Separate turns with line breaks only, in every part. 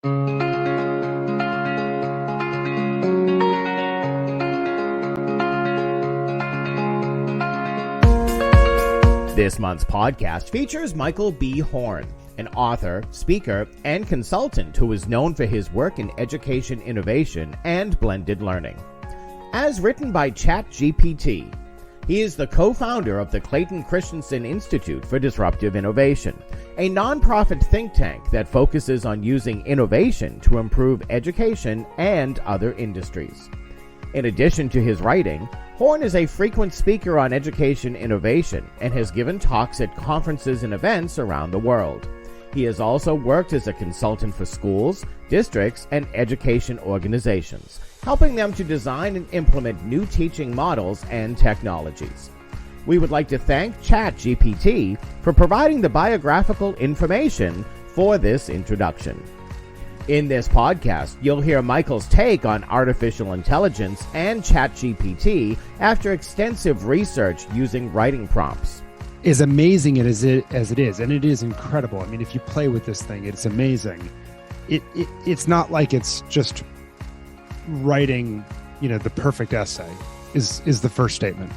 This month's podcast features Michael B. Horn, an author, speaker, and consultant who is known for his work in education innovation and blended learning. As written by ChatGPT, he is the co-founder of the Clayton Christensen Institute for Disruptive Innovation, a nonprofit think tank that focuses on using innovation to improve education and other industries. In addition to his writing, Horn is a frequent speaker on education innovation and has given talks at conferences and events around the world. He has also worked as a consultant for schools, districts, and education organizations, helping them to design and implement new teaching models and technologies. We would like to thank ChatGPT for providing the biographical information for this introduction. In this podcast, you'll hear Michael's take on artificial intelligence and ChatGPT after extensive research using writing prompts.
As amazing as it is, and it is incredible. I mean, if you play with this thing, it's amazing. It's not like it's just writing, the perfect essay is the first statement,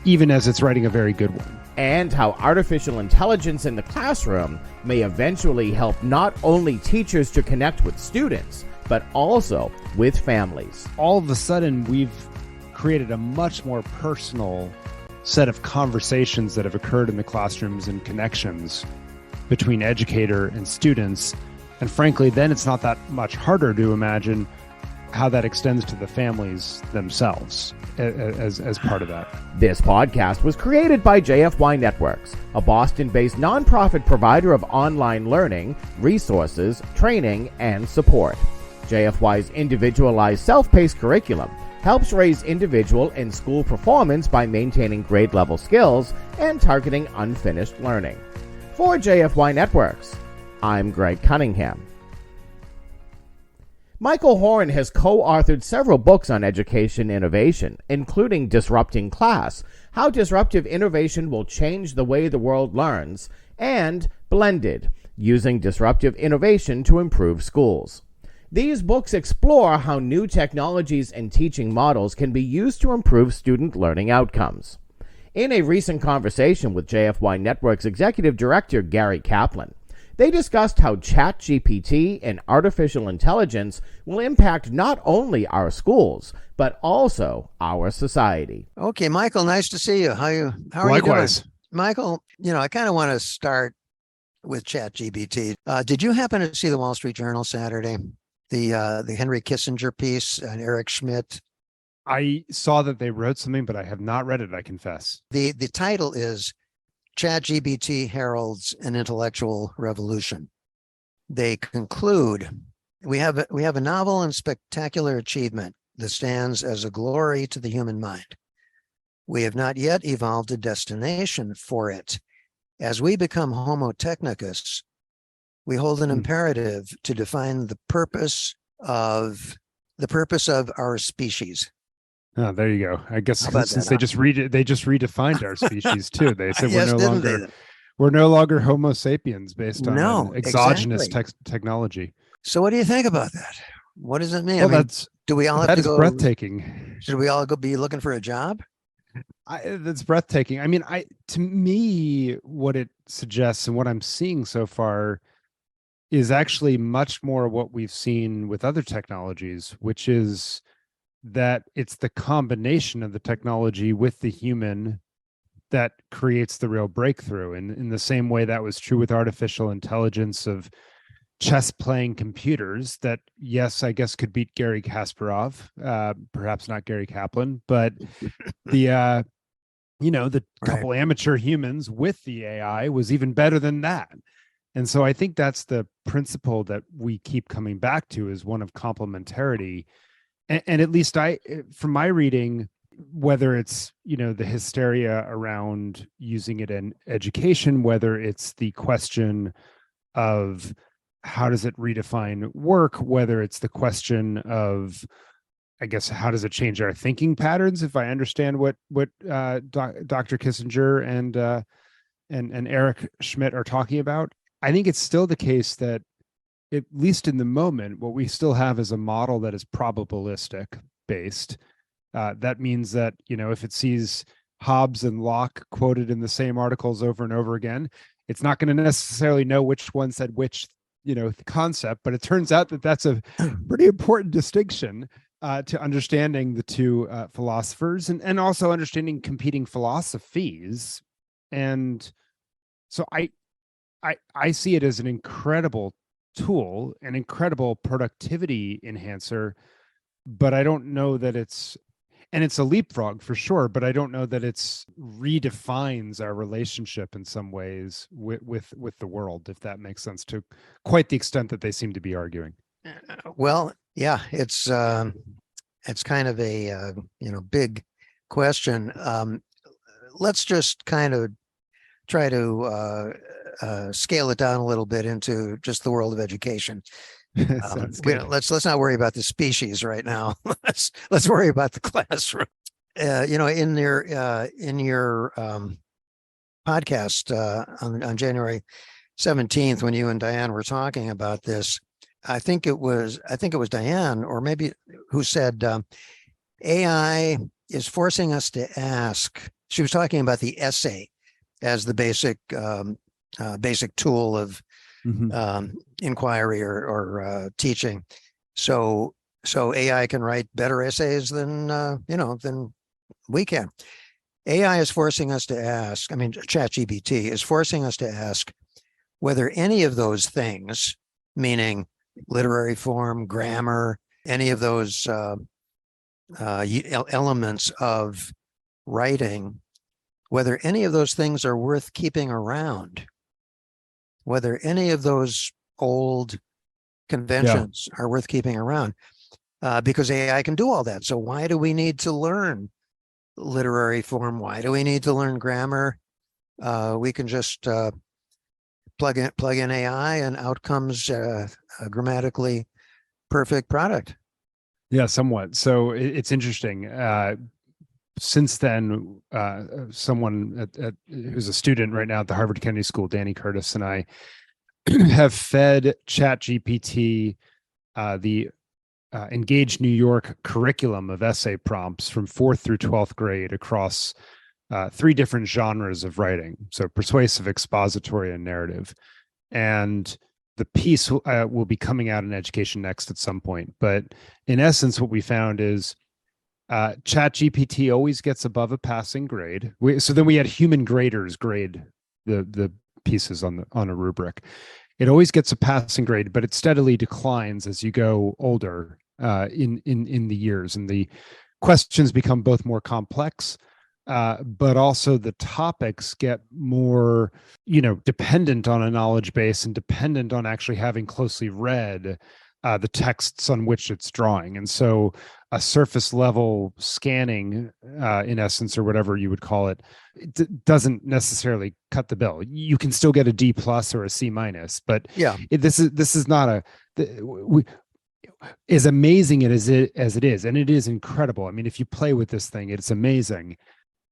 even as it's writing a very good one.
And how artificial intelligence in the classroom may eventually help not only teachers to connect with students, but also with families.
All of a sudden, we've created a much more personal set of conversations that have occurred in the classrooms and connections between educator and students. And frankly, then it's not that much harder to imagine how that extends to the families themselves as part of that.
This podcast was created by JFYNetWorks, a Boston-based nonprofit provider of online learning, resources, training, and support. JFY's individualized self-paced curriculum helps raise individual and school performance by maintaining grade-level skills and targeting unfinished learning. For JFYNetWorks, I'm Greg Cunningham. Michael Horn has co-authored several books on education innovation, including Disrupting Class, How Disruptive Innovation Will Change the Way the World Learns, and Blended, Using Disruptive Innovation to Improve Schools. These books explore how new technologies and teaching models can be used to improve student learning outcomes. In a recent conversation with JFYNetWorks Executive Director Gary Kaplan, they discussed how ChatGPT and artificial intelligence will impact not only our schools, but also our society.
Okay, Michael, nice to see you. How are you doing? Michael, I kind of want to start with ChatGPT. Did you happen to see the Wall Street Journal Saturday? The Henry Kissinger piece and Eric Schmidt?
I saw that they wrote something, but I have not read it, I confess.
The title is ChatGPT Heralds an Intellectual Revolution. They conclude, we have a novel and spectacular achievement that stands as a glory to the human mind. We have not yet evolved a destination for it. As we become homotechnicus, we hold an imperative to define the purpose of our species.
Oh, there you go. I guess since they just redefined our species too. They said we're no longer Homo sapiens based on exogenous technology.
So what do you think about that? What does it mean?
Well,
do we all have to go?
That's breathtaking.
Should we all go be looking for a job?
That's breathtaking. I mean, to me, what it suggests and what I'm seeing so far is actually much more what we've seen with other technologies, which is that it's the combination of the technology with the human that creates the real breakthrough. And in the same way that was true with artificial intelligence of chess playing computers that, yes, I guess could beat Gary Kasparov, perhaps not Gary Kaplan, but the couple amateur humans with the AI was even better than that. And so I think that's the principle that we keep coming back to, is one of complementarity. And at least from my reading, whether it's, the hysteria around using it in education, whether it's the question of how does it redefine work, whether it's the question of, I guess, how does it change our thinking patterns? If I understand what Dr. Kissinger and Eric Schmidt are talking about, I think it's still the case that at least in the moment, what we still have is a model that is probabilistic based. That means that, if it sees Hobbes and Locke quoted in the same articles over and over again, it's not going to necessarily know which one said which, concept, but it turns out that that's a pretty important distinction to understanding the two philosophers and also understanding competing philosophies. And so I see it as an incredible tool, an incredible productivity enhancer, but I don't know that it's a leapfrog for sure, but I don't know that it's redefines our relationship in some ways with the world, if that makes sense, to quite the extent that they seem to be arguing.
Well, yeah, it's kind of a big question. Let's just kind of try to scale it down a little bit into just the world of education. Let's not worry about the species right now. Let's worry about the classroom. In your podcast on January 17th, when you and Diane were talking about this, I think it was Diane, or maybe who said AI is forcing us to ask. She was talking about the essay as the basic tool of inquiry or teaching. So AI can write better essays than than we can. AI is forcing us to ask. I mean, ChatGPT is forcing us to ask whether any of those things, meaning literary form, grammar, any of those elements of writing, whether any of those things are worth keeping around, whether any of those old conventions are worth keeping around, because AI can do all that. So why do we need to learn literary form? Why do we need to learn grammar? We can just plug in AI and out comes a grammatically perfect product.
Yeah, somewhat. So it's interesting. Since then, someone who's a student right now at the Harvard Kennedy School, Danny Curtis, and I have fed ChatGPT the Engage New York curriculum of essay prompts from 4th through 12th grade across 3 different genres of writing. So persuasive, expository, and narrative. And the piece will be coming out in Education Next at some point. But in essence, what we found is ChatGPT always gets above a passing grade. So then we had human graders grade the pieces on a rubric. It always gets a passing grade, but it steadily declines as you go older in the years, and the questions become both more complex, but also the topics get more, dependent on a knowledge base and dependent on actually having closely read the texts on which it's drawing. And so a surface level scanning, in essence, or whatever you would call it, doesn't necessarily cut the bill. You can still get a D+ or a C-, but this is not as amazing as it is, and it is incredible. I mean, if you play with this thing, it's amazing.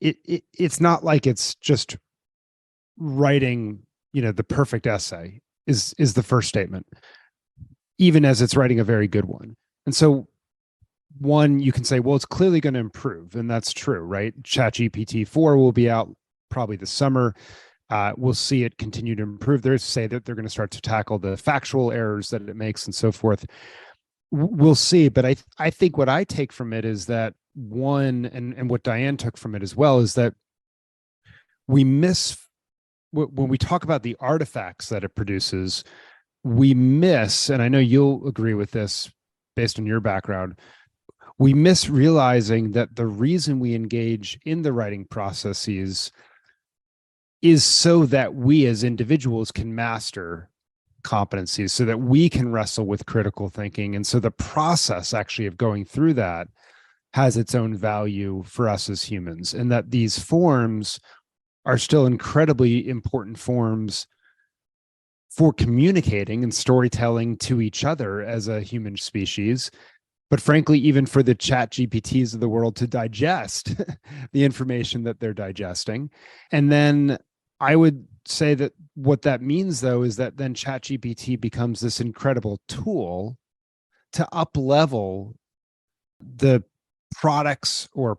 It's not like it's just writing, the perfect essay is the first statement, even as it's writing a very good one. And so one, you can say, well, it's clearly going to improve, and that's true, right? ChatGPT 4 will be out probably this summer. We'll see it continue to improve. There's say that they're going to start to tackle the factual errors that it makes and so forth. We'll see. But I think what I take from it is that one, and what Diane took from it as well, is that we miss, when we talk about the artifacts that it produces, we miss, and I know you'll agree with this based on your background, we miss realizing that the reason we engage in the writing processes is so that we as individuals can master competencies, so that we can wrestle with critical thinking. And so the process actually of going through that has its own value for us as humans, and that these forms are still incredibly important forms for communicating and storytelling to each other as a human species, but frankly, even for the ChatGPTs of the world to digest the information that they're digesting. And then I would say that what that means, though, is that then ChatGPT becomes this incredible tool to up-level the products or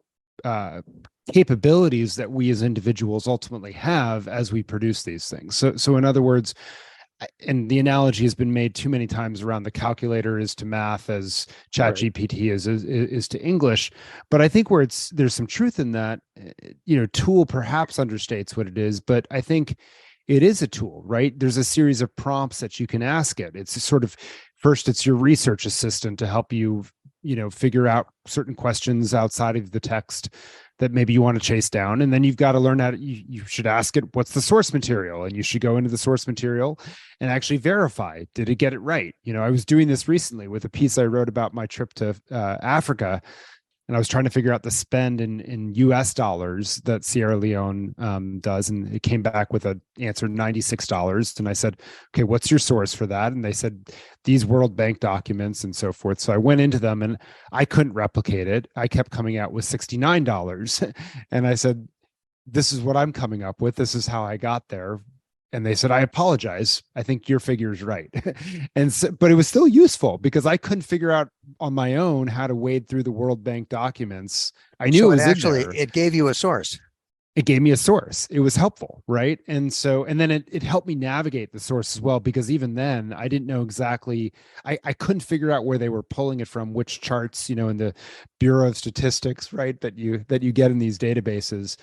capabilities that we as individuals ultimately have as we produce these things. So in other words, and the analogy has been made too many times around the calculator is to math as ChatGPT is to English. But I think where there's some truth in that, tool perhaps understates what it is, but I think it is a tool, right? There's a series of prompts that you can ask it. It's sort of, first, it's your research assistant to help you, figure out certain questions outside of the text that maybe you want to chase down. And then you've got to learn how to, you should ask it, what's the source material? And you should go into the source material and actually verify, did it get it right? I was doing this recently with a piece I wrote about my trip to Africa. And I was trying to figure out the spend in US dollars that Sierra Leone does. And it came back with an answer, $96. And I said, okay, what's your source for that? And they said, these World Bank documents and so forth. So I went into them and I couldn't replicate it. I kept coming out with $69. And I said, this is what I'm coming up with. This is how I got there. And they said, I apologize. I think your figure is right. But it was still useful because I couldn't figure out on my own how to wade through the World Bank documents. I knew
it gave you a source.
It gave me a source. It was helpful, right? And then it helped me navigate the source as well, because even then I didn't know exactly, I couldn't figure out where they were pulling it from, which charts, in the Bureau of Statistics, right, that you get in these databases.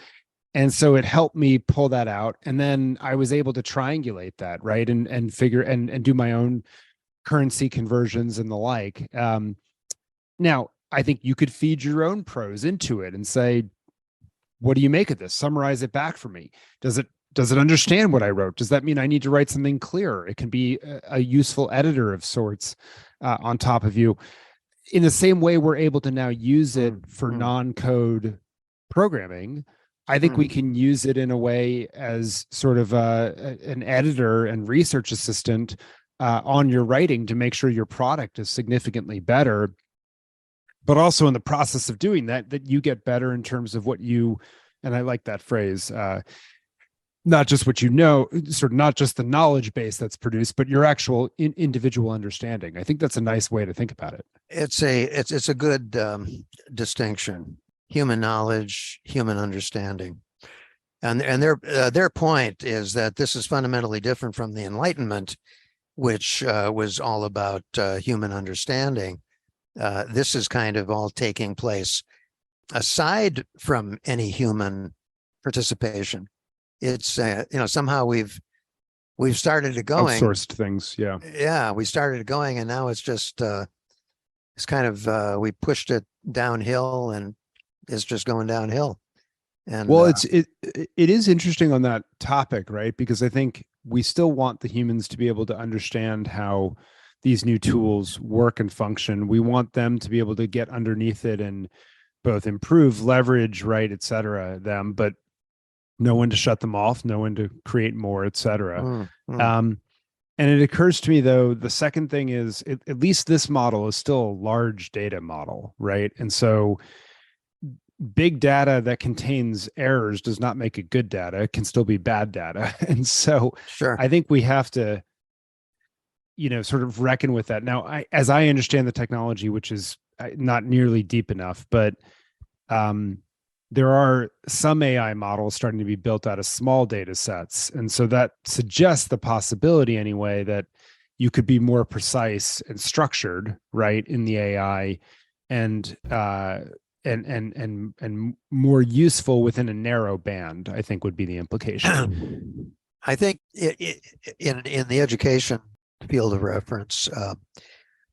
And so it helped me pull that out. And then I was able to triangulate that, right? And figure and do my own currency conversions and the like. Now, I think you could feed your own prose into it and say, what do you make of this? Summarize it back for me. Does it understand what I wrote? Does that mean I need to write something clearer? It can be a useful editor of sorts on top of you. In the same way, we're able to now use it for non-code programming. I think we can use it in a way as sort of an editor and research assistant on your writing to make sure your product is significantly better. But also in the process of doing that you get better in terms of what you, and I like that phrase, not just what sort of not just the knowledge base that's produced, but your actual individual understanding. I think that's a nice way to think about it.
It's a good distinction. Human knowledge, human understanding, and their point is that this is fundamentally different from the Enlightenment, which was all about human understanding. This is kind of all taking place aside from any human participation. It's somehow we've started it going,
outsourced things,
yeah, we started it going, and now it's just it's kind of we pushed it downhill and is just going downhill. And
well, it is interesting on that topic, right? Because I think we still want the humans to be able to understand how these new tools work and function. We want them to be able to get underneath it and both improve, leverage, right, et cetera, them, but know when to shut them off, know when to create more, et cetera. And it occurs to me, though, the second thing is, at least this model is still a large data model, right? And so big data that contains errors does not make it good data. It can still be bad data. And so
sure,
I think we have to, sort of reckon with that. Now, as I understand the technology, which is not nearly deep enough, but there are some AI models starting to be built out of small data sets. And so that suggests the possibility anyway, that you could be more precise and structured, right, in the AI, and more useful within a narrow band, I think would be the implication.
I think in the education field of reference,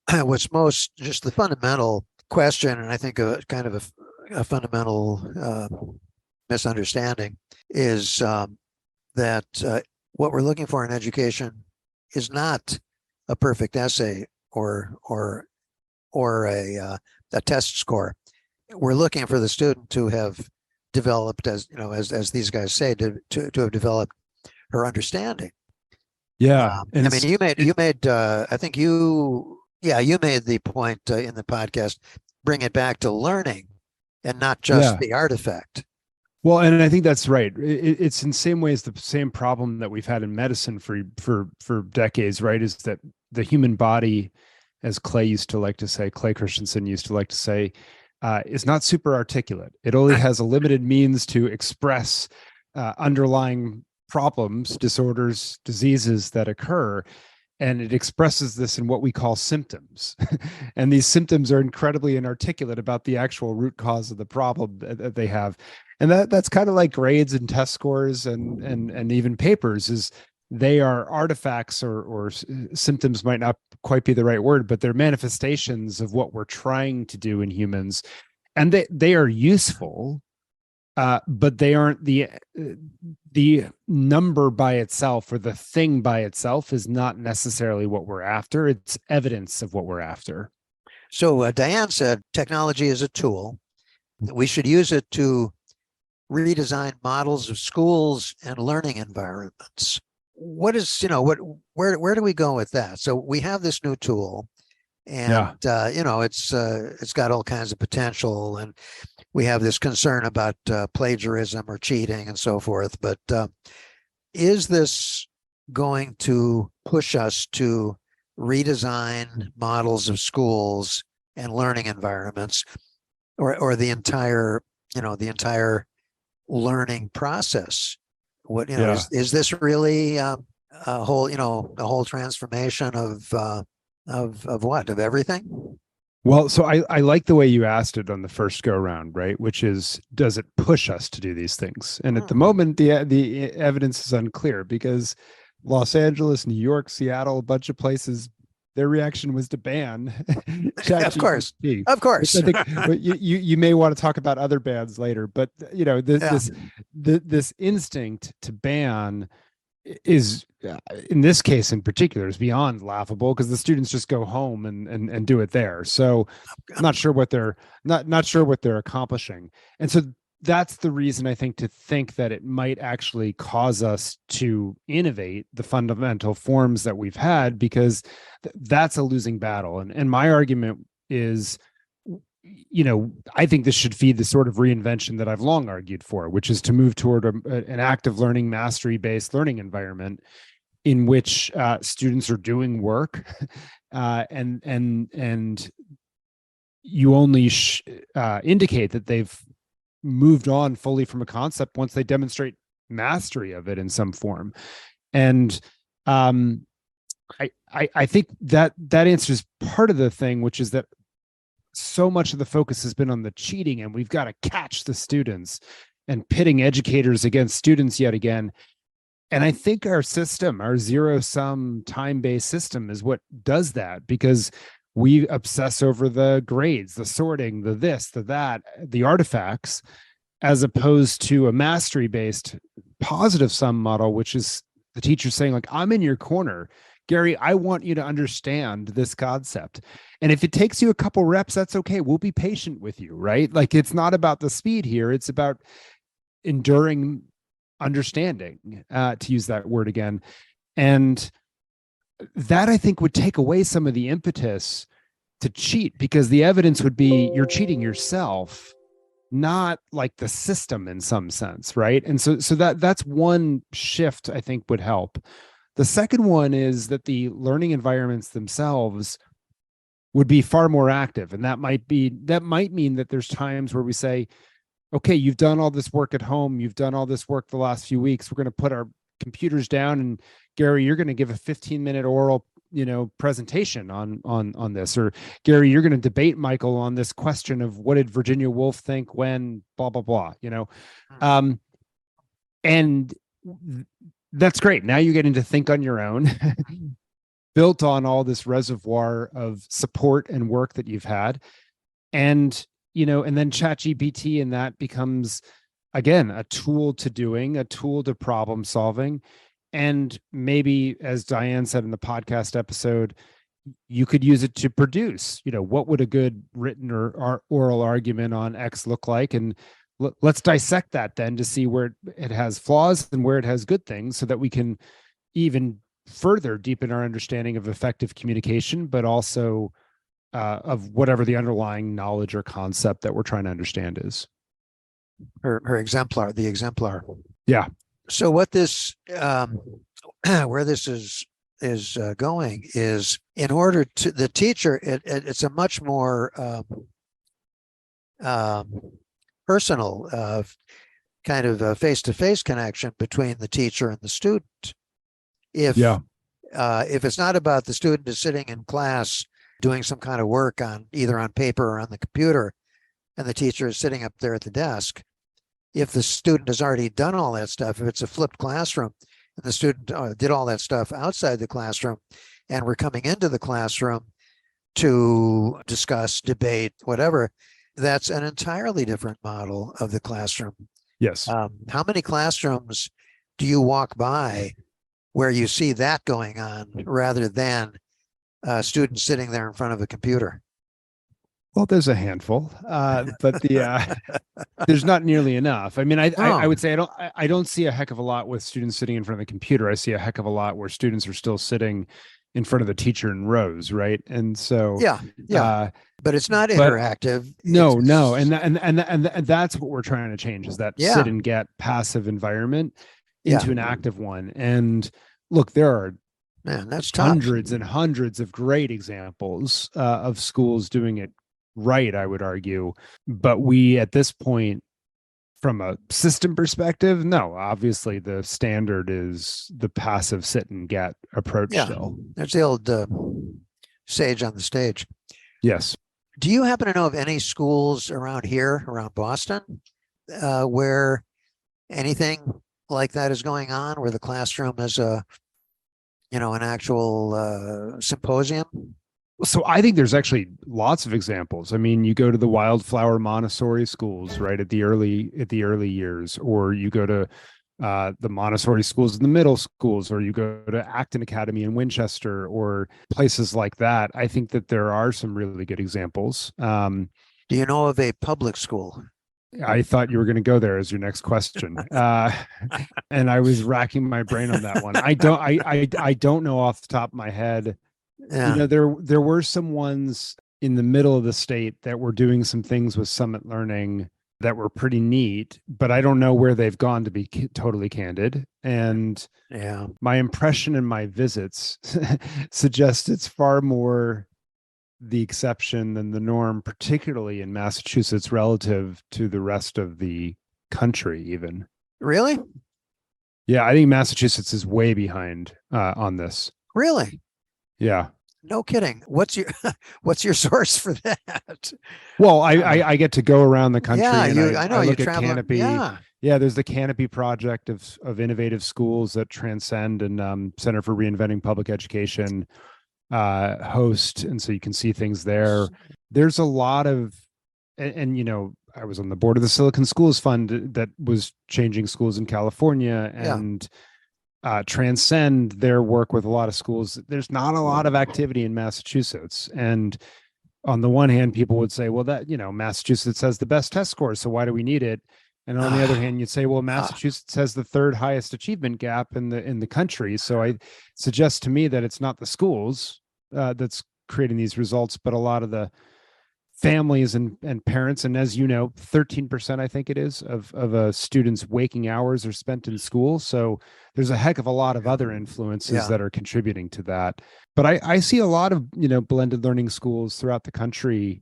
what's most just the fundamental question, and I think a kind of a fundamental misunderstanding is that what we're looking for in education is not a perfect essay or a test score. We're looking for the student to have developed, as these guys say, to have developed her understanding.
Yeah,
I mean, you made. I think you made the point in the podcast. Bring it back to learning, and not just the artifact.
Well, and I think that's right. It's in some ways the same problem that we've had in medicine for decades, right? Is that the human body, as Clay Christensen used to like to say, is not super articulate. It only has a limited means to express underlying problems, disorders, diseases that occur. And it expresses this in what we call symptoms. And these symptoms are incredibly inarticulate about the actual root cause of the problem that they have. And that's kind of like grades and test scores and even papers. Is they are artifacts, or symptoms might not quite be the right word, but they're manifestations of what we're trying to do in humans. And they are useful, but they aren't the number by itself, or the thing by itself is not necessarily what we're after. It's evidence of what we're after.
So Diane said technology is a tool. We should use it to redesign models of schools and learning environments. What is, where do we go with that? So we have this new tool, and it's got all kinds of potential, and we have this concern about plagiarism or cheating and so forth. But is this going to push us to redesign models of schools and learning environments, or the entire learning process? What is this really a whole transformation of what, of everything?
Well, so I like the way you asked it on the first go around, right? Which is, does it push us to do these things? And at the moment, the evidence is unclear, because Los Angeles, New York, Seattle, a bunch of places, their reaction was to ban ChatGPT.
Of course.
I think, you may want to talk about other bans later, but this instinct to ban is, in this case in particular, is beyond laughable, because the students just go home and do it there. So I'm not sure what they're not sure what they're accomplishing. And so that's the reason, I think, to think that it might actually cause us to innovate the fundamental forms that we've had, because that's a losing battle. And my argument is, I think this should feed the sort of reinvention that I've long argued for, which is to move toward an active learning, mastery-based learning environment in which students are doing work, and you only indicate that they've moved on fully from a concept once they demonstrate mastery of it in some form. And I think that answers part of the thing, which is that so much of the focus has been on the cheating, and we've got to catch the students, and pitting educators against students yet again. And I think our system, our zero-sum time-based system, is what does that, because we obsess over the grades, the sorting, the this, the that, the artifacts, as opposed to a mastery-based positive sum model, which is the teacher saying, like, I'm in your corner, Gary, I want you to understand this concept. And if it takes you a couple reps, that's okay. We'll be patient with you, right? Like, it's not about the speed here. It's about enduring understanding, to use that word again. And that, I think, would take away some of the impetus to cheat, because the evidence would be you're cheating yourself, not like the system in some sense, right? And so that's one shift I think would help. The second one is that the learning environments themselves would be far more active. And that might mean that there's times where we say, okay, you've done all this work at home, you've done all this work the last few weeks, we're going to put our computers down, and Gary, you're going to give a 15-minute oral presentation on this, or Gary, you're going to debate Michael on this question of what did Virginia Woolf think when blah blah blah, and that's great. Now you get into think on your own, built on all this reservoir of support and work that you've had. And, and then ChatGPT, and that becomes, again, a tool to problem solving. And maybe, as Diane said in the podcast episode, you could use it to produce, what would a good written or oral argument on X look like? And let's dissect that then to see where it has flaws and where it has good things, so that we can even further deepen our understanding of effective communication, but also of whatever the underlying knowledge or concept that we're trying to understand is.
her exemplar, the exemplar.
Yeah.
So what this, where this is going is, in order to the teacher, it's a much more personal kind of a face-to-face connection between the teacher and the student. If it's not about the student is sitting in class doing some kind of work on either on paper or on the computer, and the teacher is sitting up there at the desk, if the student has already done all that stuff, if it's a flipped classroom and the student did all that stuff outside the classroom, and we're coming into the classroom to discuss, debate, whatever, that's an entirely different model of the classroom.
Yes.
How many classrooms do you walk by where you see that going on rather than students sitting there in front of a computer?
Well, there's a handful, but there's not nearly enough. I mean, I would say I don't see a heck of a lot with students sitting in front of the computer. I see a heck of a lot where students are still sitting in front of the teacher in rows, right? And so
but it's not interactive.
No, and that's what we're trying to change, is that sit and get passive environment into an active one. And look, there are
that's tough.
Hundreds and hundreds of great examples of schools doing it right, I would argue. But we, at this point, from a system perspective, no, obviously the standard is the passive sit and get approach still.
There's the old sage on the stage.
Yes.
Do you happen to know of any schools around here, around Boston, where anything like that is going on, where the classroom is an actual symposium?
So I think there's actually lots of examples. I mean, you go to the Wildflower Montessori schools, right, at the early years, or you go to the Montessori schools in the middle schools, or you go to Acton Academy in Winchester, or places like that. I think that there are some really good examples.
Do you know of a public school?
I thought you were going to go there as your next question, and I was racking my brain on that one. I don't know off the top of my head.
Yeah.
There were some ones in the middle of the state that were doing some things with Summit Learning that were pretty neat, but I don't know where they've gone, to be totally candid. And my impression in my visits suggests it's far more the exception than the norm, particularly in Massachusetts relative to the rest of the country even.
Really?
Yeah, I think Massachusetts is way behind on this.
Really?
Yeah.
No kidding. What's your source for that?
Well, I get to go around the country.
Yeah,
and
I know
I
you
look at
travel.
Canopy. Yeah, there's the Canopy project of innovative schools that Transcend and Center for Reinventing Public Education host, and so you can see things there. There's a lot of, and I was on the board of the Silicon Schools Fund that was changing schools in California, and Transcend their work with a lot of schools. There's not a lot of activity in Massachusetts, and on the one hand, people would say, well, that Massachusetts has the best test scores, so why do we need it? And on the other hand, you'd say, well, Massachusetts has the third highest achievement gap in the country. So I suggest to me that it's not the schools that's creating these results, but a lot of the families and parents. And as you know, 13%, I think it is, of a student's waking hours are spent in school. So there's a heck of a lot of other influences that are contributing to that. But I see a lot of, blended learning schools throughout the country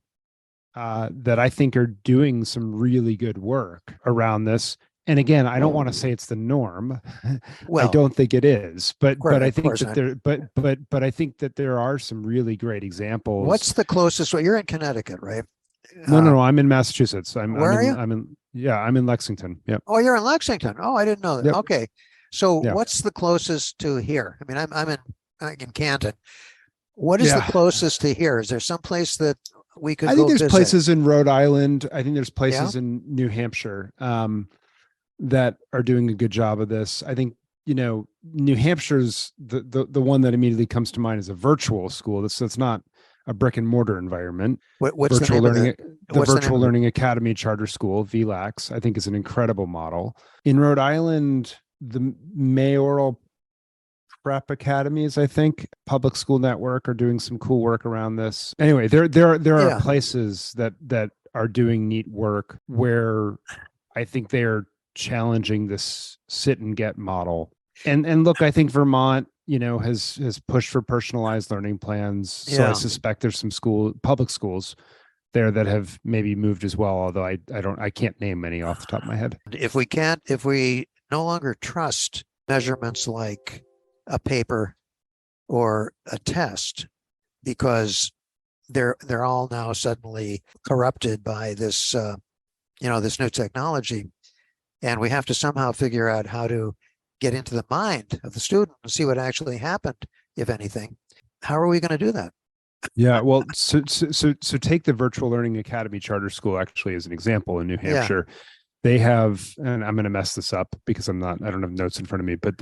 that I think are doing some really good work around this. And again, I don't want to say it's the norm. Well, I don't think it is, but I think that but I think that there are some really great examples.
What's the closest? Well, you're in Connecticut, right?
No, I'm in Massachusetts.
Where are you?
I'm in Lexington. Yeah.
Oh, you're in Lexington. Oh, I didn't know that. Yep. Okay. So what's the closest to here? I mean, I'm in Canton. What is the closest to here? Is there some place that we could go
think there's
visit?
Places in Rhode Island. I think there's places in New Hampshire that are doing a good job of this. I think, New Hampshire's the one that immediately comes to mind is a virtual school. So it's not a brick and mortar environment.
What's virtual
learning? The Virtual Learning Academy Charter School, VLAX, I think is an incredible model. In Rhode Island, the mayoral prep academies, I think, public school network are doing some cool work around this. Anyway, there are places that are doing neat work where I think they're challenging this sit and get model. And look, I think Vermont, has pushed for personalized learning plans. So I suspect there's some public schools there that have maybe moved as well, although I can't name any off the top of my head.
If we no longer trust measurements like a paper or a test, because they're all now suddenly corrupted by this this new technology, and we have to somehow figure out how to get into the mind of the student and see what actually happened, if anything. How are we going to do that?
Yeah, well, so take the Virtual Learning Academy Charter School actually as an example in New Hampshire. Yeah. They have, and I'm going to mess this up because I don't have notes in front of me, but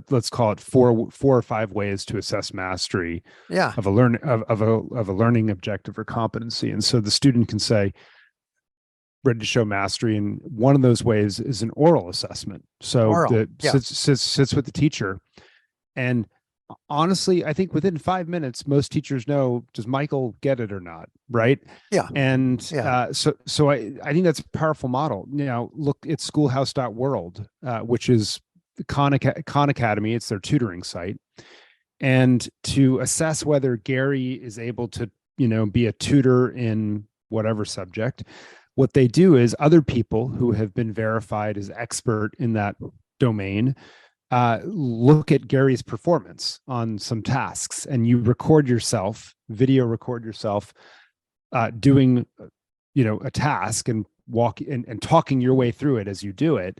let's call it four or five ways to assess mastery of a learning objective or competency. And so the student can say, ready to show mastery, and one of those ways is an oral assessment. So sits with the teacher, and honestly, I think within 5 minutes, most teachers know, does Michael get it or not? Right.
Yeah.
And so I think that's a powerful model. Now look at schoolhouse.world, which is Khan Academy. It's their tutoring site. And to assess whether Gary is able to, be a tutor in whatever subject, what they do is other people who have been verified as expert in that domain look at Gary's performance on some tasks, and you video record yourself doing, a task and and talking your way through it as you do it.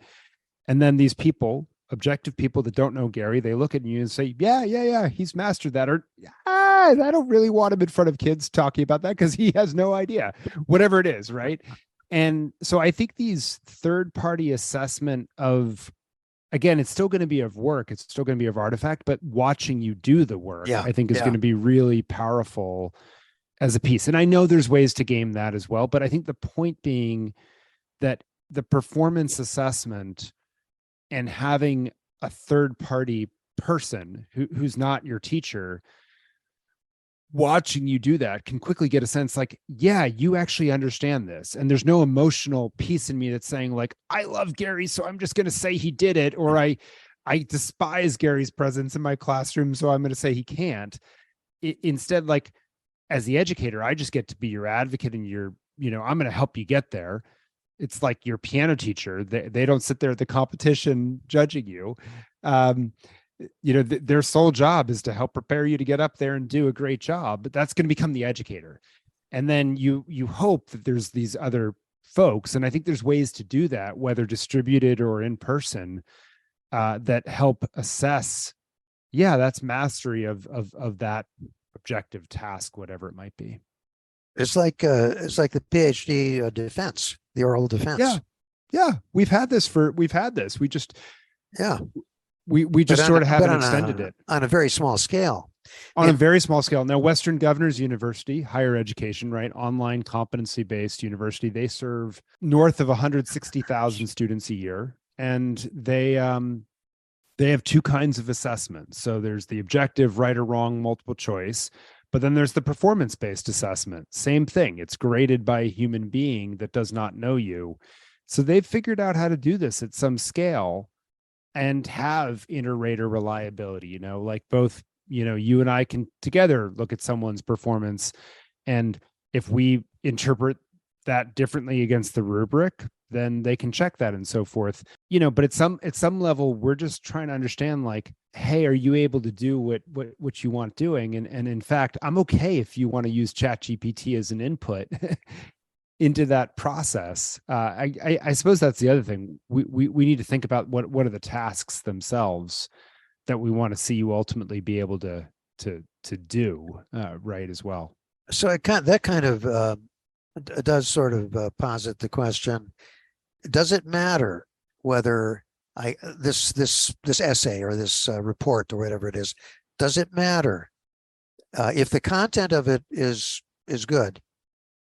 And then these people, objective people that don't know Gary, they look at you and say, yeah, he's mastered that. Or I don't really want him in front of kids talking about that because he has no idea, whatever it is, right? And so I think these third-party assessment of, again, it's still going to be of work, it's still going to be of artifact, but watching you do the work, I think is going to be really powerful as a piece. And I know there's ways to game that as well, but I think the point being that the performance assessment and having a third-party person who's not your teacher watching you do that can quickly get a sense like, yeah, you actually understand this. And there's no emotional piece in me that's saying like, I love Gary, so I'm just going to say he did it. Or I despise Gary's presence in my classroom, so I'm going to say he can't. Instead, like as the educator, I just get to be your advocate and I'm going to help you get there. It's like your piano teacher. They don't sit there at the competition judging you. Their sole job is to help prepare you to get up there and do a great job, but that's going to become the educator. And then you hope that there's these other folks. And I think there's ways to do that, whether distributed or in person, that help assess, that's mastery of that objective task, whatever it might be.
It's like the PhD defense, the oral defense.
Yeah. We've had this. We just, we just sort of haven't extended it
on a very small scale.
A very small scale. Now, Western Governors University, higher education, right? Online competency-based university. They serve north of 160,000 students a year. And they have two kinds of assessments. So there's the objective, right or wrong, multiple choice. But then there's the performance-based assessment. Same thing. It's graded by a human being that does not know you. So they've figured out how to do this at some scale and have inter-rater reliability, like both, you and I can together look at someone's performance. And if we interpret that differently against the rubric, then they can check that and so forth, but at some level, we're just trying to understand like, hey, are you able to do what you want doing? And in fact, I'm okay if you want to use ChatGPT as an input into that process. I suppose that's the other thing. We need to think about what are the tasks themselves that we want to see you ultimately be able to do right as well.
So that kind of does sort of posit the question: does it matter whether this essay or this report or whatever it is? Does it matter if the content of it is good?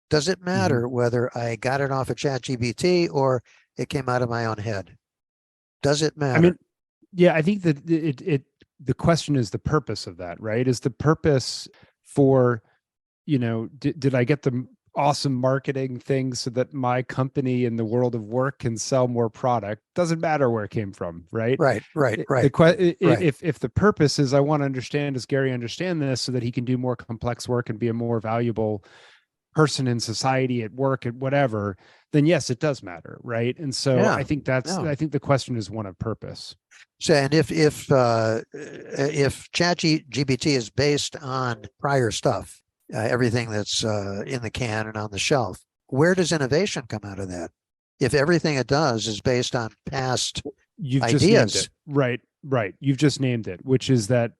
Does it matter whether I got it off of ChatGPT or it came out of my own head? Does it matter?
I mean, yeah, I think that the question is the purpose of that, right? Is the purpose for, did I get awesome marketing things so that my company in the world of work can sell more product. Doesn't matter where it came from, right?
Right.
If the purpose is I want to understand, does Gary understand this so that he can do more complex work and be a more valuable person in society, at work, at whatever, then yes, it does matter, right? And so
Yeah.
I think I think the question is one of purpose.
So, and if ChatGPT is based on prior stuff, everything that's in the can and on the shelf, where does innovation come out of that? If everything it does is based on past
You've
ideas,
just named it. Right. You've just named it, which is that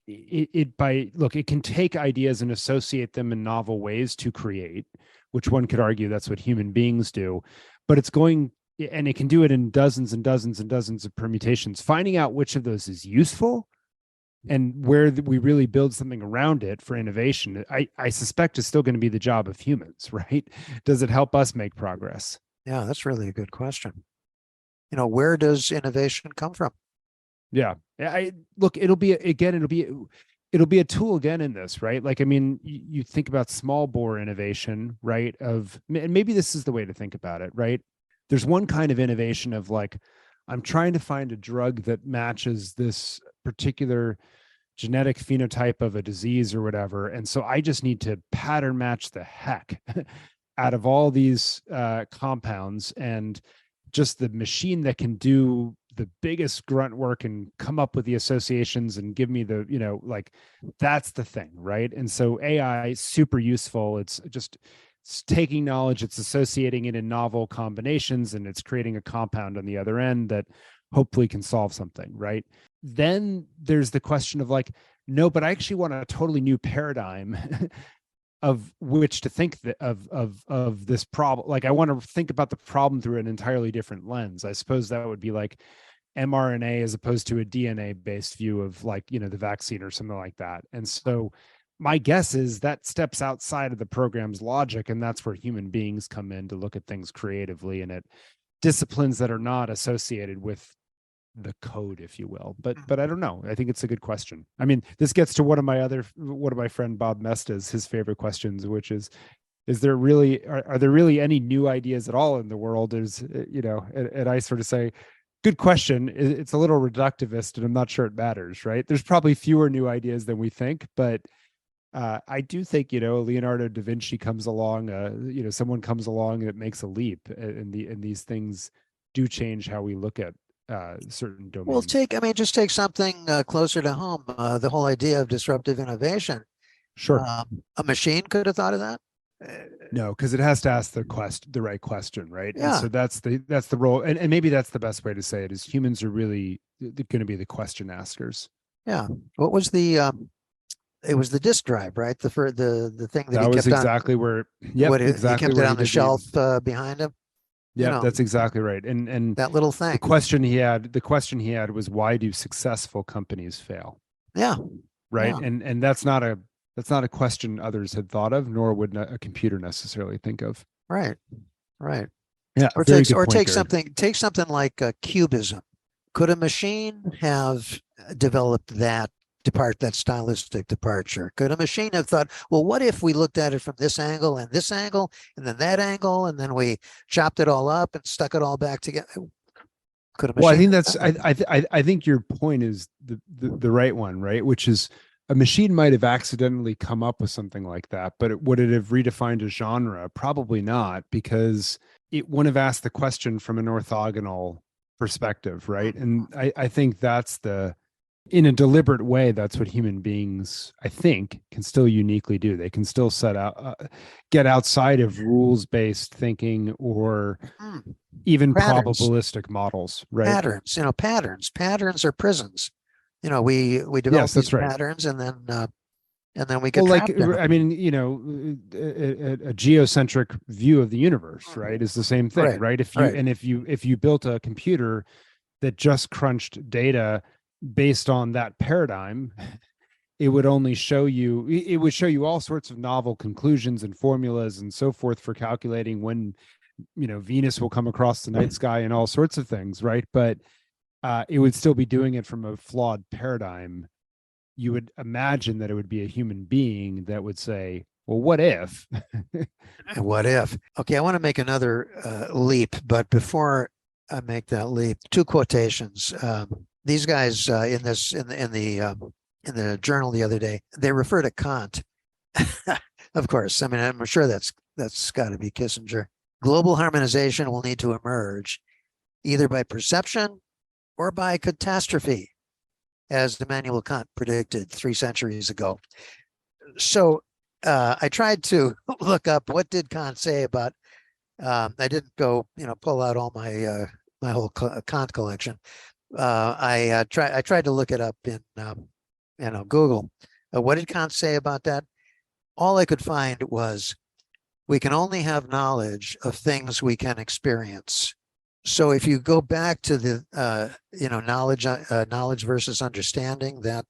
it can take ideas and associate them in novel ways to create, which one could argue that's what human beings do, but and it can do it in dozens and dozens and dozens of permutations. Finding out which of those is useful and where we really build something around it for innovation, I suspect is still going to be the job of humans, right? Does it help us make progress?
Yeah, that's really a good question. Where does innovation come from?
Yeah. It'll be a tool again in this, right? Like, I mean, you think about small bore innovation, right? And maybe this is the way to think about it, right? There's one kind of innovation of like, I'm trying to find a drug that matches this particular genetic phenotype of a disease or whatever. And so I just need to pattern match the heck out of all these compounds, and just the machine that can do the biggest grunt work and come up with the associations and give me that's the thing, right? And so AI is super useful. It's taking knowledge, it's associating it in novel combinations, and it's creating a compound on the other end that hopefully can solve something, right? Then there's the question of like, no, but I actually want a totally new paradigm of which to think of this problem. Like, I want to think about the problem through an entirely different lens. I suppose that would be like mRNA as opposed to a DNA based view of like, the vaccine or something like that. And so my guess is that steps outside of the program's logic, and that's where human beings come in to look at things creatively and at disciplines that are not associated with the code, if you will. But I don't know. I think it's a good question. I mean, this gets to one of my friend Bob Mesta's, his favorite questions, which is there really are there really any new ideas at all in the world? And I sort of say, good question. It's a little reductivist, and I'm not sure it matters, right? There's probably fewer new ideas than we think, but I do think, Leonardo da Vinci comes along, someone comes along that makes a leap, and these things do change how we look at certain domains.
Well, just take something closer to home. The whole idea of disruptive innovation.
Sure.
A machine could have thought of that.
No, because it has to ask the right question, right?
Yeah.
And so that's the role, and maybe that's the best way to say it, is humans are really going to be the question askers.
Yeah. What was it was the disk drive, right? The thing that
was
he kept
exactly
on,
where.
He kept it on the shelf behind him.
Yeah, that's exactly right. And
that little thing.
The question he had was, why do successful companies fail?
Yeah.
Right.
Yeah.
And that's not a question others had thought of, nor would a computer necessarily think of.
Right.
Yeah.
Take something like cubism. Could a machine have developed that stylistic departure? Could a machine have thought, well, what if we looked at it from this angle and then that angle, and then we chopped it all up and stuck it all back together? Could a machine?
Well, I think your point is the right one, right? Which is, a machine might have accidentally come up with something like that, but would it have redefined a genre? Probably not, because it wouldn't have asked the question from an orthogonal perspective, right? And I think that's in a deliberate way, that's what human beings, I think, can still uniquely do. They can still get outside of rules-based thinking or even
patterns.
Probabilistic models, right?
Patterns are prisons. We develop these patterns, and then we get trapped in them.
I mean, a geocentric view of the universe, right, is the same thing, right? If you built a computer that just crunched data based on that paradigm, it would show you all sorts of novel conclusions and formulas and so forth for calculating when Venus will come across the night sky and all sorts of things, right? But it would still be doing it from a flawed paradigm, you would imagine that it would be a human being that would say, well, what if?
What if? Okay, I want to make another leap, but before I make that leap, two quotations. These guys in the journal the other day, they refer to Kant. Of course, I mean, I'm sure that's got to be Kissinger. Global harmonization will need to emerge either by perception or by catastrophe, as Immanuel Kant predicted 3 centuries ago. So I tried to look up what did Kant say about. I didn't go, pull out all my my whole Kant collection. I tried to look it up in Google. What did Kant say about that? All I could find was, we can only have knowledge of things we can experience. So if you go back to the knowledge versus understanding, that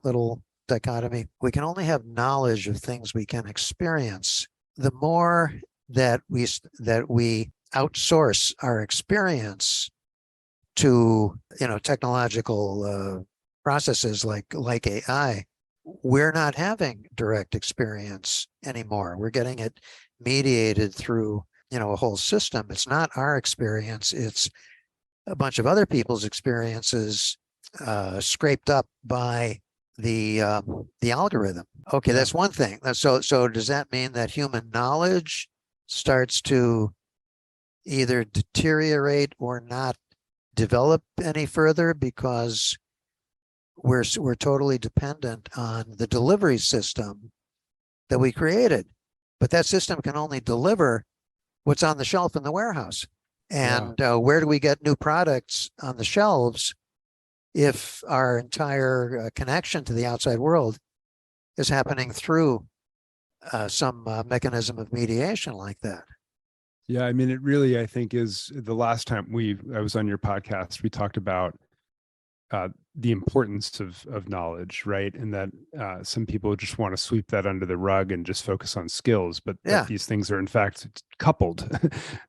little dichotomy, we can only have knowledge of things we can experience. The more that we outsource our experience to technological processes like AI, we're not having direct experience anymore. We're getting it mediated through a whole system. It's not our experience, it's a bunch of other people's experiences scraped up by the algorithm. Okay, that's one thing. So does that mean that human knowledge starts to either deteriorate or not develop any further because we're totally dependent on the delivery system that we created? But that system can only deliver what's on the shelf in the warehouse. And where do we get new products on the shelves if our entire connection to the outside world is happening through some mechanism of mediation like that?
Yeah, I mean, it really, I think, is the last time I was on your podcast, we talked about the importance of knowledge, right? And that some people just want to sweep that under the rug and just focus on skills, but that these things are in fact coupled.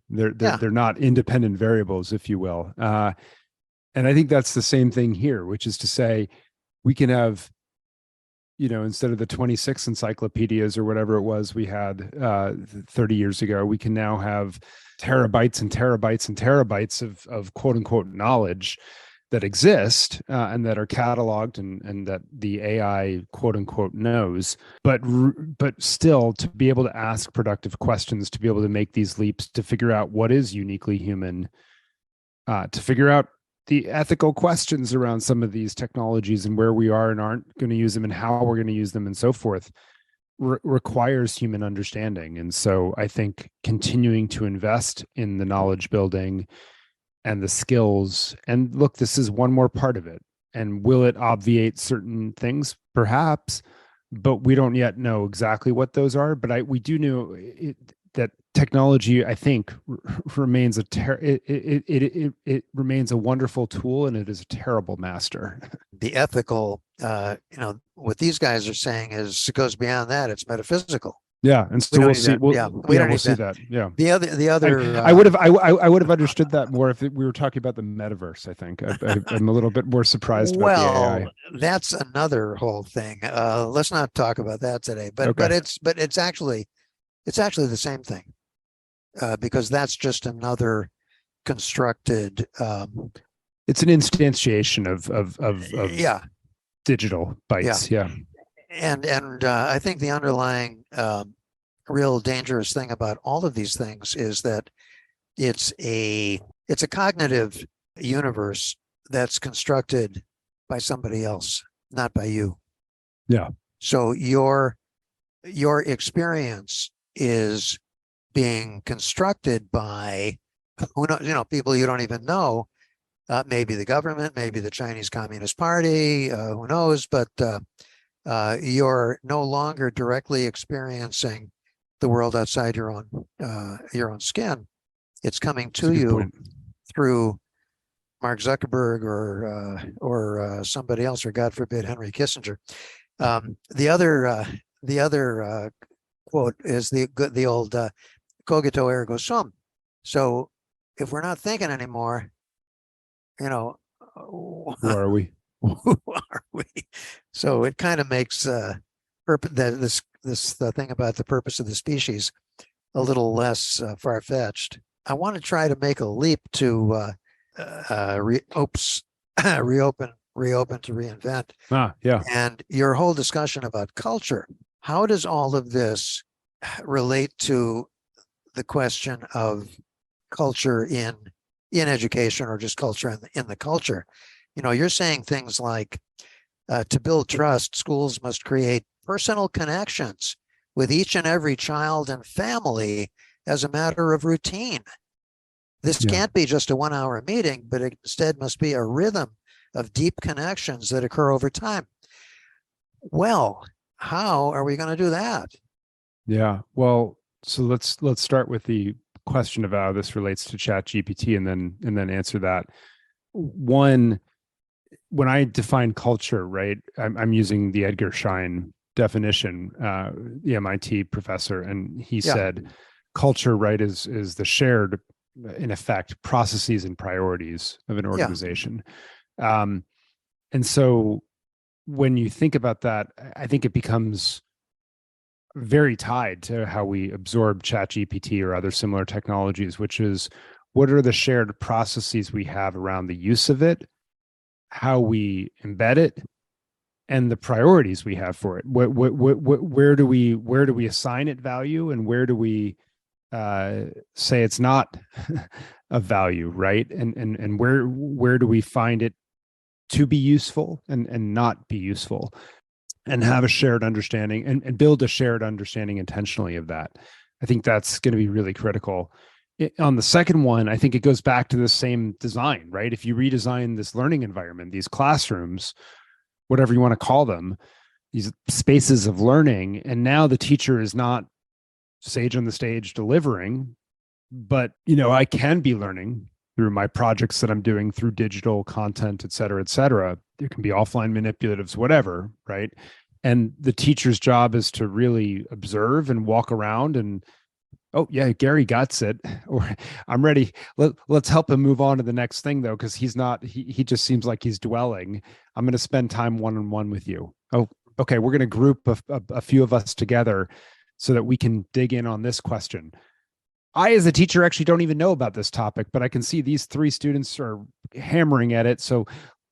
They're not independent variables, if you will. And I think that's the same thing here, which is to say, we can have, instead of the 26 encyclopedias or whatever it was we had 30 years ago, we can now have terabytes and terabytes and terabytes of quote unquote knowledge that exist and that are cataloged and that the AI quote unquote knows, but still to be able to ask productive questions, to be able to make these leaps, to figure out what is uniquely human, to figure out the ethical questions around some of these technologies and where we are and aren't going to use them and how we're going to use them and so forth, requires human understanding. And so I think continuing to invest in the knowledge building and the skills, and look, this is one more part of it. And will it obviate certain things? Perhaps, but we don't yet know exactly what those are. But we do know that technology, I think, remains it remains a wonderful tool, and it is a terrible master.
The ethical, what these guys are saying is, it goes beyond that. It's metaphysical.
Yeah, and so we'll see.
We don't see
that. Yeah.
The other.
I would have understood that more if we were talking about the metaverse. I think I'm a little bit more surprised about the AI.
That's another whole thing. Let's not talk about that today. But it's actually the same thing, because that's just another constructed.
It's an instantiation of digital bytes. Yeah.
And I think the underlying real dangerous thing about all of these things is that it's a cognitive universe that's constructed by somebody else, not by you.
Yeah.
So your experience is being constructed by people you don't even know. Maybe the government, maybe the Chinese Communist Party, who knows? But you're no longer directly experiencing the world outside your own skin. It's coming to you through Mark Zuckerberg or somebody else, or God forbid, Henry Kissinger. The other quote is the old cogito ergo sum. So if we're not thinking anymore,
who are we?
who are we? So it kind of makes this thing about the purpose of the species a little less far-fetched. I want to try to make a leap to reopen to reinvent.
Yeah.
And your whole discussion about culture, how does all of this relate to the question of culture in education, or just culture in the culture? You know, you're saying things like, to build trust, schools must create personal connections with each and every child and family as a matter of routine. This can't be just a 1-hour meeting, but it instead must be a rhythm of deep connections that occur over time. Well, how are we going to do that?
Yeah. Well, so let's start with the question of how this relates to ChatGPT, and then answer that. One, when I define culture, right, I'm using the Edgar Schein definition, the MIT professor, and he said culture, right, is the shared, in effect, processes and priorities of an organization. And so when you think about that, I think it becomes very tied to how we absorb ChatGPT or other similar technologies, which is, what are the shared processes we have around the use of it, how we embed it, and the priorities we have for it. Where do we assign it value, and where do we say it's not of value, right? And where do we find it to be useful and not be useful, and have a shared understanding and build a shared understanding intentionally of that. I think that's going to be really critical. On the second one, I think it goes back to the same design, right? If you redesign this learning environment, these classrooms, whatever you want to call them, these spaces of learning, and now the teacher is not sage on the stage delivering, but, you know, I can be learning through my projects that I'm doing, through digital content, et cetera, et cetera. There can be offline manipulatives, whatever, right? And the teacher's job is to really observe and walk around and, oh yeah, Gary got it, or I'm ready. Let's help him move on to the next thing, though, because he's not, he just seems like he's dwelling. I'm going to spend time one-on-one with you. Oh, okay. We're going to group a few of us together so that we can dig in on this question. I, as a teacher, actually don't even know about this topic, but I can see these 3 students are hammering at it. So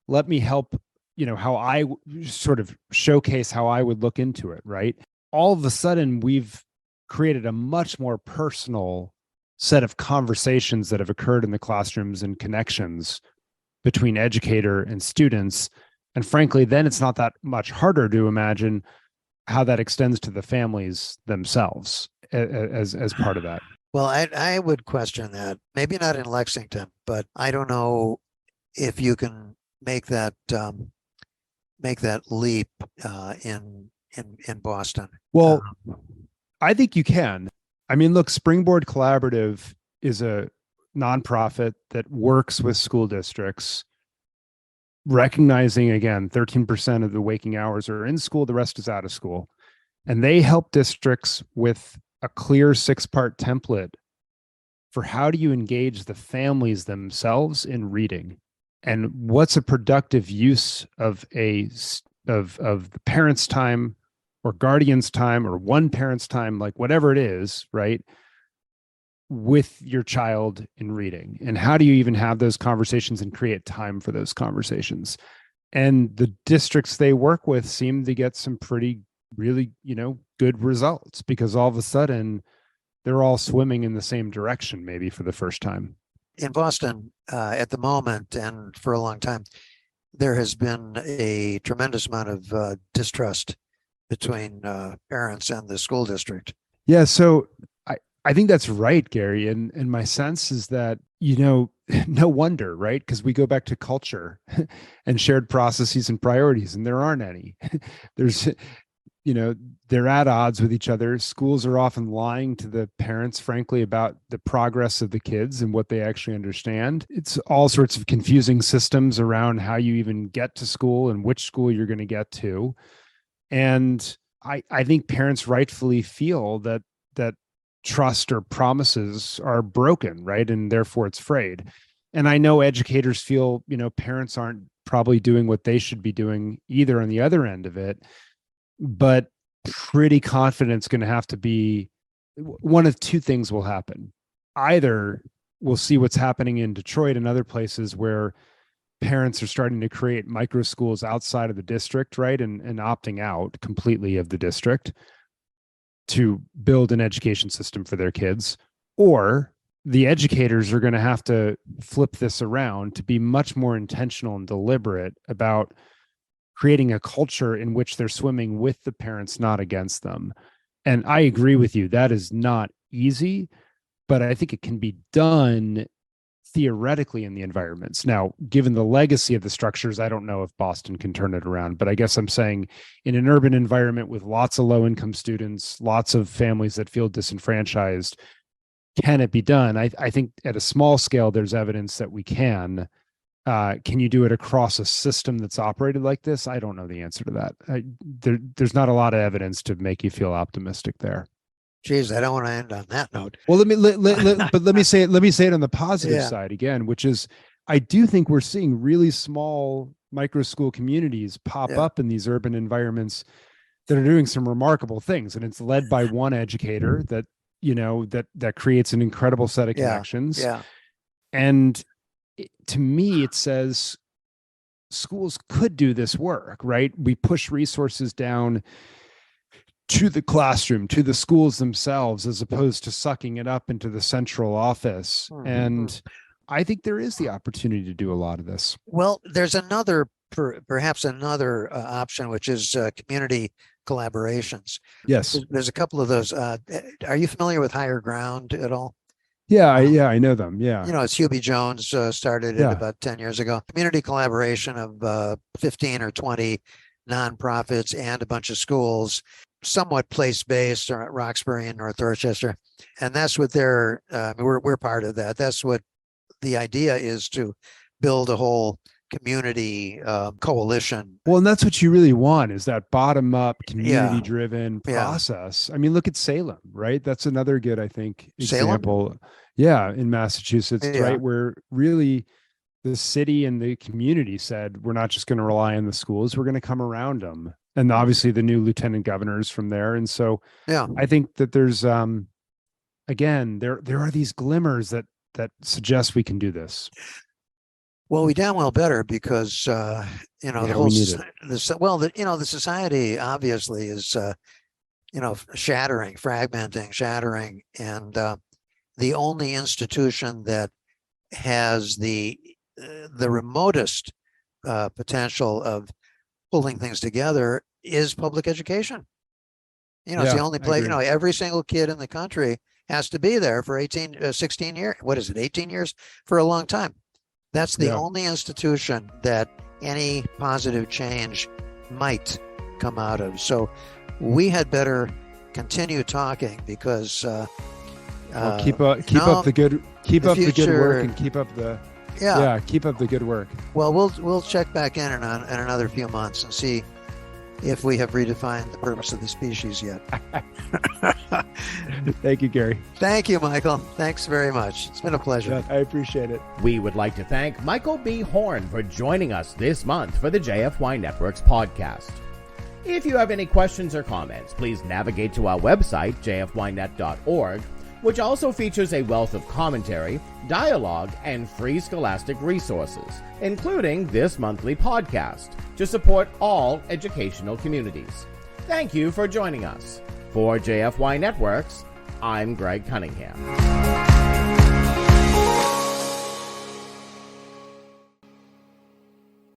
let me help, you know, how I sort of showcase how I would look into it, right? All of a sudden, we've created a much more personal set of conversations that have occurred in the classrooms and connections between educator and students. And frankly, then it's not that much harder to imagine how that extends to the families themselves as part of that.
Well, I would question that. Maybe not in Lexington, but I don't know if you can make that leap in Boston.
Well, I think you can. I mean, look, Springboard Collaborative is a nonprofit that works with school districts, recognizing, again, 13% of the waking hours are in school, the rest is out of school. And they help districts with a clear 6-part template for how do you engage the families themselves in reading, and what's a productive use of the parents' time or guardian's time or one parent's time, like whatever it is, right, with your child in reading. And how do you even have those conversations and create time for those conversations? And the districts they work with seem to get some pretty, really, you know, good results, because all of a sudden they're all swimming in the same direction, maybe for the first time.
In Boston, at the moment, and for a long time, there has been a tremendous amount of distrust between parents and the school district.
Yeah, so I think that's right, Gary. And my sense is that, you know, no wonder, right? Because we go back to culture and shared processes and priorities, and there aren't any. There's, you know, they're at odds with each other. Schools are often lying to the parents, frankly, about the progress of the kids and what they actually understand. It's all sorts of confusing systems around how you even get to school and which school you're going to get to. And I think parents rightfully feel that trust or promises are broken, right? And therefore it's frayed. And I know educators feel, you know, parents aren't probably doing what they should be doing either on the other end of it, but pretty confident it's going to have to be one of two things will happen. Either we'll see what's happening in Detroit and other places where parents are starting to create micro schools outside of the district, right? And opting out completely of the district to build an education system for their kids, or the educators are going to have to flip this around to be much more intentional and deliberate about creating a culture in which they're swimming with the parents, not against them. And I agree with you. That is not easy, but I think it can be done theoretically in the environments. Now, given the legacy of the structures, I don't know if Boston can turn it around, but I guess I'm saying in an urban environment with lots of low-income students, lots of families that feel disenfranchised, can it be done? I think at a small scale, there's evidence that we can. Can you do it across a system that's operated like this? I don't know the answer to that. There's not a lot of evidence to make you feel optimistic there.
Geez, I don't want to end on that note.
Well, let me say it on the positive side again, which is I do think we're seeing really small micro school communities pop up in these urban environments that are doing some remarkable things, and it's led by one educator that that creates an incredible set of connections. And to me, it says schools could do this work, right? We push resources down to the classroom, to the schools themselves, as opposed to sucking it up into the central office. And I think there is the opportunity to do a lot of this.
Well, there's perhaps another option, which is community collaborations.
Yes.
There's a couple of those. Are you familiar with Higher Ground at all?
Yeah, I know them. Yeah.
It's Hubie Jones started it about 10 years ago. Community collaboration of 15 or 20 nonprofits and a bunch of schools, somewhat place-based, or at Roxbury and North Dorchester. And that's what we're part of that. That's what the idea is, to build a whole community coalition.
Well, and that's what you really want, is that bottom-up, community-driven process. I mean, look at Salem, right? That's another good, I think, example.
Salem?
Yeah, in Massachusetts, right? Where really the city and the community said, we're not just going to rely on the schools, we're going to come around them. And obviously the new lieutenant governors from there. And so I think that there's, again, there are these glimmers that suggest we can do this.
Well, we damn well better, because the whole the society obviously is fragmenting, and the only institution that has the remotest potential of pulling things together is public education. It's the only place. Every single kid in the country has to be there for 16 years. What is it? 18 years, for a long time. That's the only institution that any positive change might come out of. So we had better continue talking, because
keep up the good work, and keep up the keep up the good work.
Well, we'll check back in another few months and see if we have redefined the purpose of the species yet.
Thank you, Gary.
Thank you, Michael. Thanks very much. It's been a pleasure.
Yeah, I appreciate it.
We would like to thank Michael B. Horn for joining us this month for the JFYNetWorks podcast. If you have any questions or comments, please navigate to our website, jfynet.org, which also features a wealth of commentary, dialogue, and free scholastic resources, including this monthly podcast, to support all educational communities. Thank you for joining us. For JFYNetWorks, I'm Greg Cunningham.